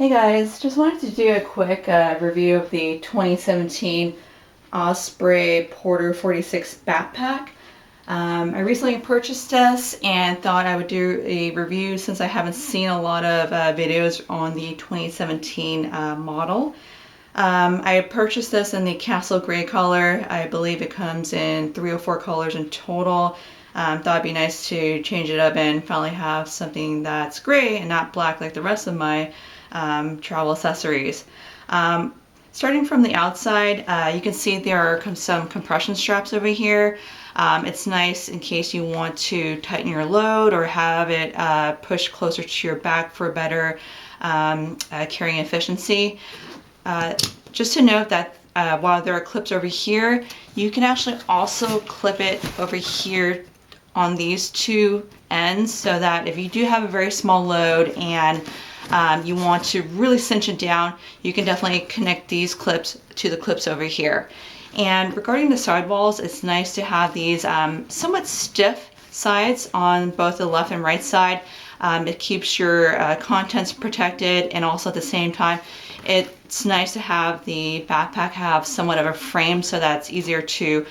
Hey guys, just wanted to do a quick review of the 2017 Osprey Porter 46 backpack. I recently purchased this and thought I would do a review since I haven't seen a lot of videos on the 2017 model. I purchased this in the Castle Gray color. I believe it comes in 3 or 4 colors in total. Thought it'd be nice to change it up and finally have something that's gray and not black like the rest of my travel accessories. Starting from the outside, you can see there are some compression straps over here. It's nice in case you want to tighten your load or have it push closer to your back for better carrying efficiency. Just to note that while there are clips over here, you can actually also clip it over here on these two ends so that if you do have a very small load and you want to really cinch it down, you can definitely connect these clips to the clips over here. And regarding the sidewalls, it's nice to have these somewhat stiff sides on both the left and right side. It keeps your contents protected, and also at the same time, it's nice to have the backpack have somewhat of a frame so that it's easier to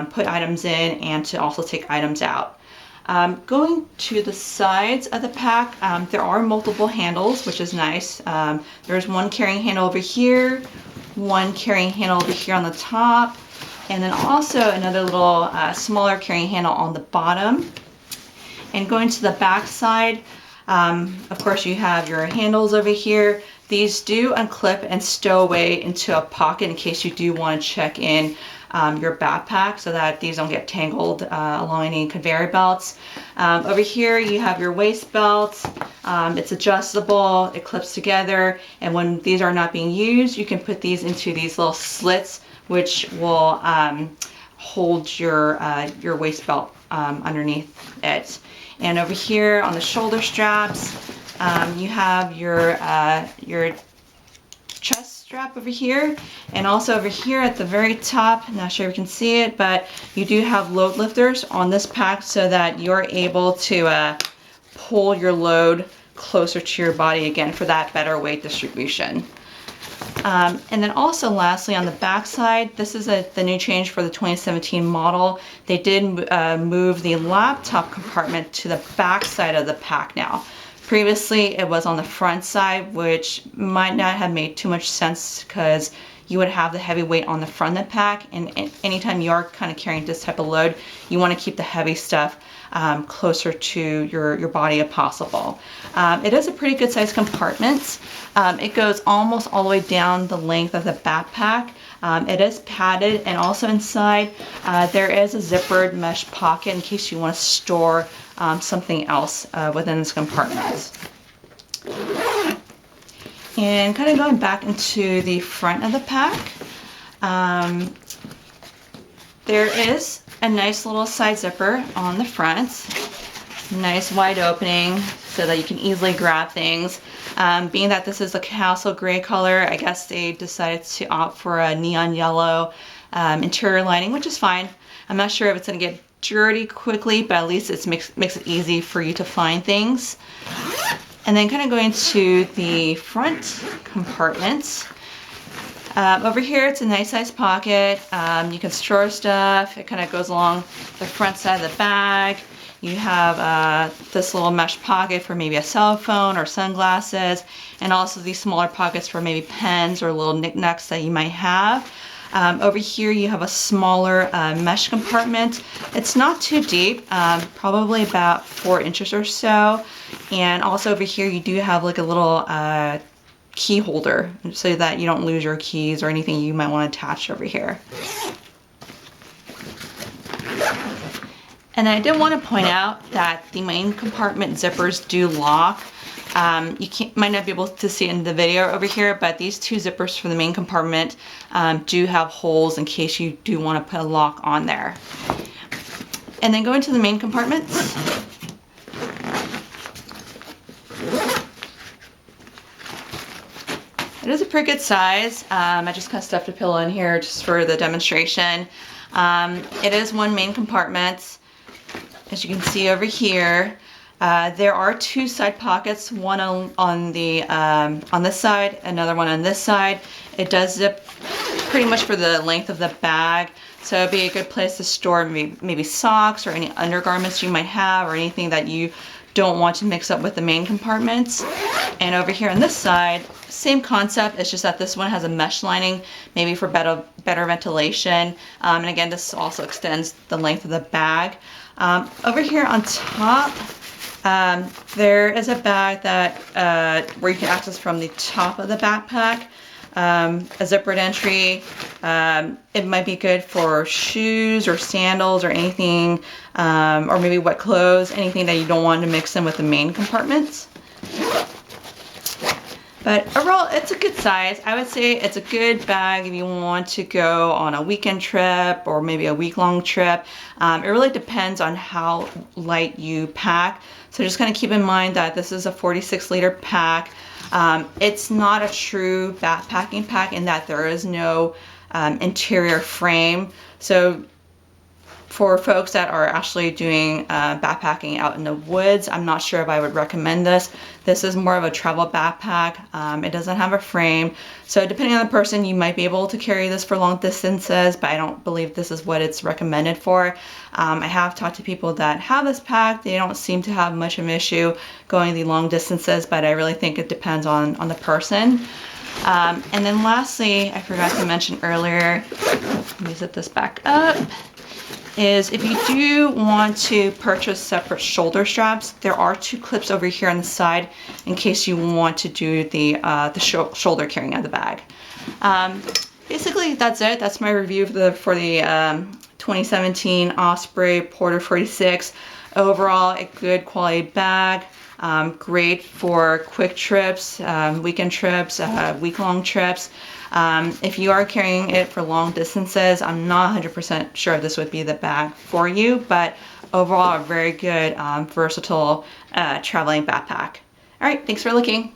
put items in and to also take items out. Going to the sides of the pack, there are multiple handles, which is nice. There's one carrying handle over here, one carrying handle over here on the top, and then also another little smaller carrying handle on the bottom. And going to the back side, of course you have your handles over here. These do unclip and stow away into a pocket in case you do want to check in your backpack so that these don't get tangled along any conveyor belts. Over here you have your waist belt. It's adjustable, it clips together, and when these are not being used, you can put these into these little slits which will hold your waist belt underneath it. And over here on the shoulder straps, you have your chest strap over here, and also over here at the very top, not sure if you can see it, but you do have load lifters on this pack so that you're able to pull your load closer to your body again for that better weight distribution. And then also lastly on the back side, this is the new change for the 2017 model. They did move the laptop compartment to the back side of the pack now. Previously it was on the front side, which might not have made too much sense because you would have the heavy weight on the front of the pack, and anytime you are kind of carrying this type of load, you want to keep the heavy stuff closer to your body if possible. It is a pretty good size compartment. It goes almost all the way down the length of the backpack. It is padded, and also inside there is a zippered mesh pocket in case you want to store something else within this compartment. And kind of going back into the front of the pack, there is a nice little side zipper on the front. Nice wide opening so that you can easily grab things. Being that this is a Castle Gray color, I guess they decided to opt for a neon yellow interior lining, which is fine. I'm not sure if it's going to get dirty quickly, but at least it makes it easy for you to find things. And then kind of going to the front compartment. Over here it's a nice size pocket. You can store stuff. It kind of goes along the front side of the bag. You have this little mesh pocket for maybe a cell phone or sunglasses, and also these smaller pockets for maybe pens or little knickknacks that you might have. Over here you have a smaller mesh compartment. It's not too deep, probably about 4 inches or so. And also over here you do have like a little key holder so that you don't lose your keys or anything you might want to attach over here. And I did want to point out that the main compartment zippers do lock. You might not be able to see it in the video over here, but these two zippers for the main compartment do have holes in case you do want to put a lock on there. And then going to the main compartment, it is a pretty good size. I just kind of stuffed a pillow in here just for the demonstration. It is one main compartment, as you can see over here. There are two side pockets, one on this side, another one on this side. It does zip pretty much for the length of the bag, so it'd be a good place to store maybe socks or any undergarments you might have, or anything that you don't want to mix up with the main compartments. And over here on this side, same concept. It's just that this one has a mesh lining, maybe for better ventilation. And again, this also extends the length of the bag. Over here on top, there is a bag that where you can access from the top of the backpack. A zippered entry. It might be good for shoes or sandals or anything, or maybe wet clothes, anything that you don't want to mix in with the main compartments. But overall, it's a good size. I would say it's a good bag if you want to go on a weekend trip or maybe a week-long trip. It really depends on how light you pack. So just kind of keep in mind that this is a 46-liter pack. It's not a true backpacking pack in that there is no interior frame. So for folks that are actually doing backpacking out in the woods, I'm not sure if I would recommend this. This is more of a travel backpack. It doesn't have a frame. So depending on the person, you might be able to carry this for long distances, but I don't believe this is what it's recommended for. I have talked to people that have this pack. They don't seem to have much of an issue going the long distances, but I really think it depends on the person. And then lastly, I forgot to mention earlier, let me zip this back up, is if you do want to purchase separate shoulder straps, there are two clips over here on the side in case you want to do the shoulder carrying of the bag. Basically, that's it. That's my review for the 2017 Osprey Porter 46. Overall, a good quality bag. Great for quick trips, weekend trips, week-long trips. If you are carrying it for long distances, I'm not 100% sure if this would be the bag for you, but overall a very good, versatile traveling backpack. All right, thanks for looking.